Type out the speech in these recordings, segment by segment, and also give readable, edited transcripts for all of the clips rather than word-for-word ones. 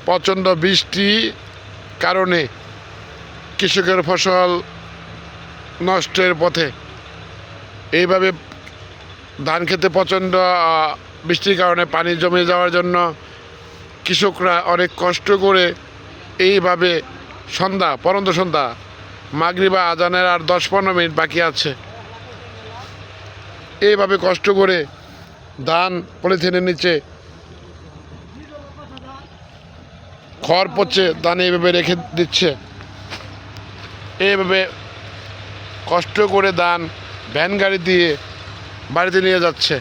প্রচণ্ড বৃষ্টি কারণে কৃষকের ফসল নষ্টের পথে। এইভাবে ধান খেতে প্রচণ্ড বৃষ্টির কারণে পানি জমে যাওয়ার জন্য কৃষকরা অনেক কষ্ট করে এইভাবে পরন্ত সন্ধ্যা মাগরিবা আজানের আর 10-15 মিনিট বাকি আছে, এইভাবে কষ্ট করে ধান পলিথিনের নিচে খড় পচে ধান এইভাবে রেখে দিচ্ছে। এইভাবে কষ্ট করে ধান ভ্যান গাড়ি দিয়ে বাড়িতে নিয়ে যাচ্ছে।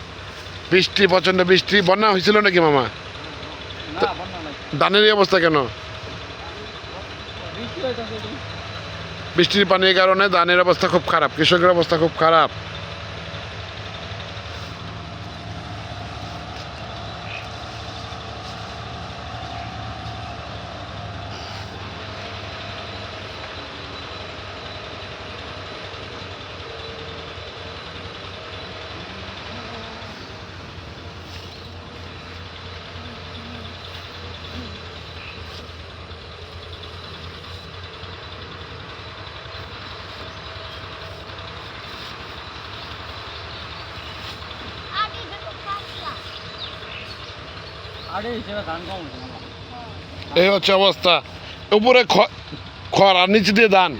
প্রচণ্ড বৃষ্টি, বন্যা হয়েছিল নাকি মামা? ধানের এই অবস্থা কেন? বৃষ্টির পানির কারণে ধানের অবস্থা খুব খারাপ, কৃষকের অবস্থা খুব খারাপ। এই হচ্ছে অবস্থা, উপরে খড় আর নিচে দিয়ে ধান।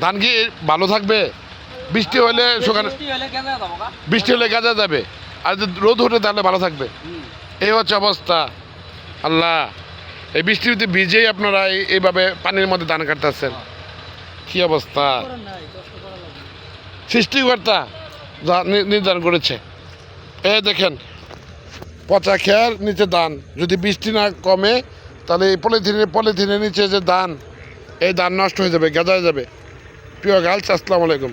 ধান কি ভালো থাকবে? বৃষ্টি হলে বৃষ্টি হলে গাজা যাবে, আর যদি রোদ উঠে তাহলে ভালো থাকবে। এই হচ্ছে অবস্থা। আল্লাহ, এই বৃষ্টিতে ভিজেই আপনারা এইভাবে পানির মধ্যে ধান কাটতেছেন, কি অবস্থা! সৃষ্টিকর্তা নির্ধারণ করেছে। এই দেখেন, পচা খেয়ার নিচে ধান, যদি বৃষ্টি না কমে তাহলে এই পলিথিনের নিচে যে ধান, এই ধান নষ্ট হয়ে যাবে, গেজায় যাবে। প্রিয় গার্লস, আসসালামু আলাইকুম।